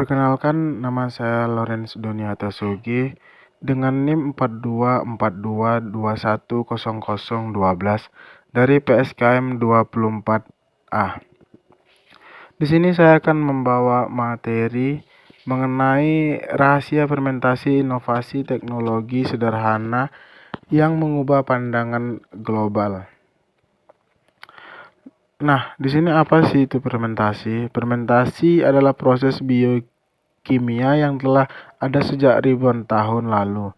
Perkenalkan, nama saya Lawrence Doniata Sogi dengan NIM 4242210012 dari PSKM 24A. Di sini saya akan membawa materi mengenai rahasia fermentasi inovasi teknologi sederhana yang mengubah pandangan global. Nah, di sini apa sih itu fermentasi? Fermentasi adalah proses biokimia yang telah ada sejak ribuan tahun lalu.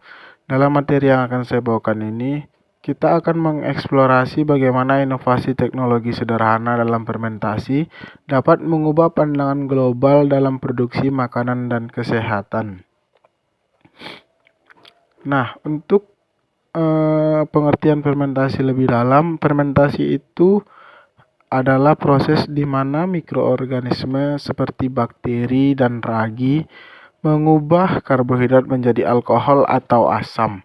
Dalam materi yang akan saya bawakan ini, kita akan mengeksplorasi bagaimana inovasi teknologi sederhana dalam fermentasi dapat mengubah pandangan global dalam produksi makanan dan kesehatan. Nah, untuk pengertian fermentasi lebih dalam, fermentasi itu adalah proses di mana mikroorganisme seperti bakteri dan ragi mengubah karbohidrat menjadi alkohol atau asam.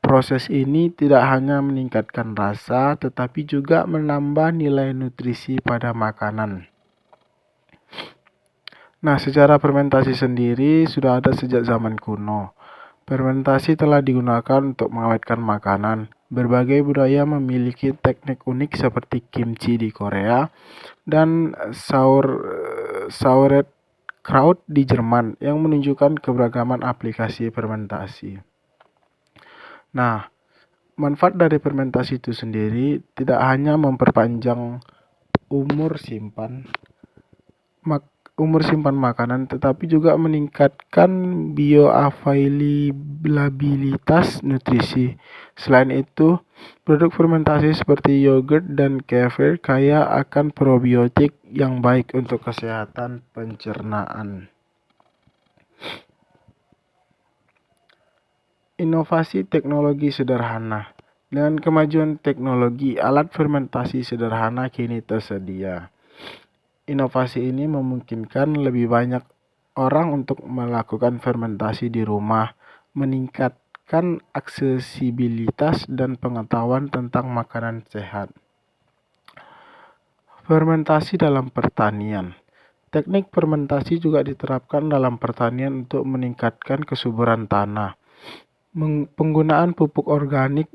Proses ini tidak hanya meningkatkan rasa, tetapi juga menambah nilai nutrisi pada makanan. Nah, secara fermentasi sendiri sudah ada sejak zaman kuno. Fermentasi telah digunakan untuk mengawetkan makanan. Berbagai budaya memiliki teknik unik seperti kimchi di Korea dan sauerkraut di Jerman yang menunjukkan keberagaman aplikasi fermentasi. Nah, manfaat dari fermentasi itu sendiri tidak hanya memperpanjang umur simpan makanan, tetapi juga meningkatkan bioavailabilitas nutrisi. Selain itu, produk fermentasi seperti yogurt dan kefir kaya akan probiotik yang baik untuk kesehatan pencernaan. Inovasi teknologi sederhana. Dengan kemajuan teknologi, alat fermentasi sederhana kini tersedia. Inovasi ini memungkinkan lebih banyak orang untuk melakukan fermentasi di rumah, meningkatkan aksesibilitas dan pengetahuan tentang makanan sehat. Fermentasi dalam pertanian. Teknik fermentasi juga diterapkan dalam pertanian untuk meningkatkan kesuburan tanah. Penggunaan pupuk organik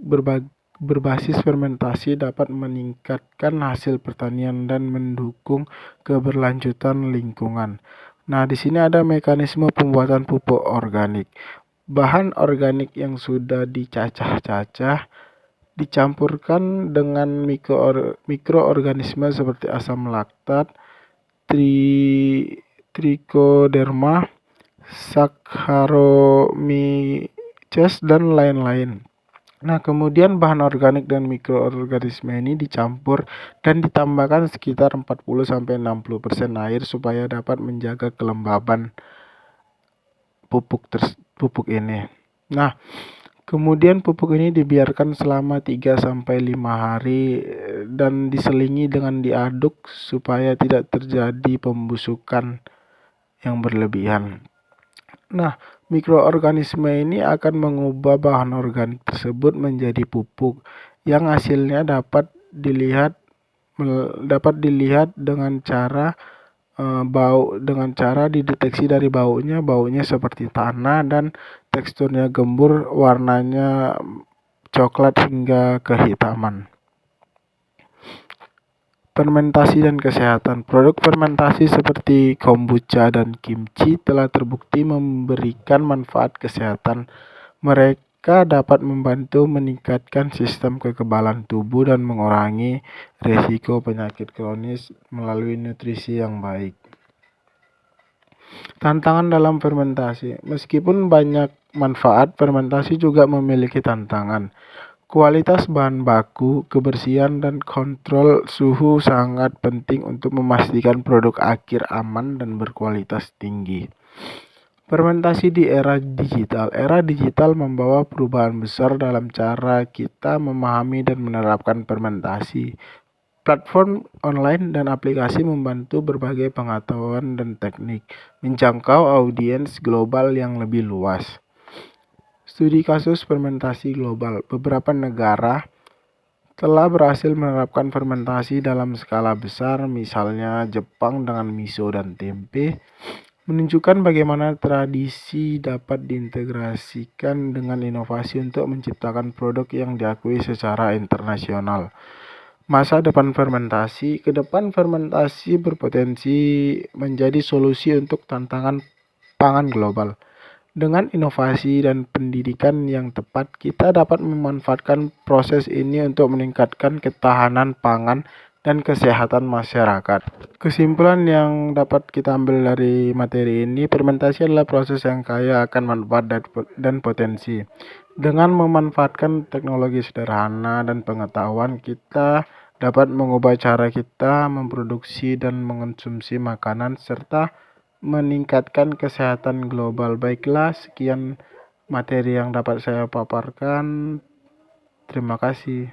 berbasis fermentasi dapat meningkatkan hasil pertanian dan mendukung keberlanjutan lingkungan. Nah, di sini ada mekanisme pembuatan pupuk organik. Bahan organik yang sudah dicacah-cacah dicampurkan dengan mikroorganisme seperti asam laktat, trichoderma, Saccharomyces, dan lain-lain. Nah, kemudian bahan organik dan mikroorganisme ini dicampur dan ditambahkan sekitar 40-60% air supaya dapat menjaga kelembaban pupuk ini. Nah, kemudian pupuk ini dibiarkan selama 3-5 hari dan diselingi dengan diaduk supaya tidak terjadi pembusukan yang berlebihan. Nah, mikroorganisme ini akan mengubah bahan organik tersebut menjadi pupuk yang hasilnya dapat dilihat dengan cara dideteksi dari baunya seperti tanah dan teksturnya gembur, warnanya coklat hingga kehitaman. Fermentasi dan kesehatan. Produk fermentasi seperti kombucha dan kimchi telah terbukti memberikan manfaat kesehatan. Mereka dapat membantu meningkatkan sistem kekebalan tubuh dan mengurangi risiko penyakit kronis melalui nutrisi yang baik. Tantangan dalam fermentasi. Meskipun banyak manfaat, fermentasi juga memiliki tantangan. Kualitas bahan baku, kebersihan, dan kontrol suhu sangat penting untuk memastikan produk akhir aman dan berkualitas tinggi. Fermentasi di era digital. Era digital membawa perubahan besar dalam cara kita memahami dan menerapkan fermentasi. Platform online dan aplikasi membantu berbagai pengetahuan dan teknik menjangkau audiens global yang lebih luas. Studi kasus fermentasi global. Beberapa negara telah berhasil menerapkan fermentasi dalam skala besar, misalnya Jepang dengan miso dan tempe, menunjukkan bagaimana tradisi dapat diintegrasikan dengan inovasi untuk menciptakan produk yang diakui secara internasional. Masa depan fermentasi, ke depan fermentasi berpotensi menjadi solusi untuk tantangan pangan global. Dengan inovasi dan pendidikan yang tepat, kita dapat memanfaatkan proses ini untuk meningkatkan ketahanan pangan dan kesehatan masyarakat. Kesimpulan yang dapat kita ambil dari materi ini, fermentasi adalah proses yang kaya akan manfaat dan potensi. Dengan memanfaatkan teknologi sederhana dan pengetahuan, kita dapat mengubah cara kita memproduksi dan mengonsumsi makanan serta meningkatkan kesehatan global. Baiklah, sekian materi yang dapat saya paparkan. Terima kasih.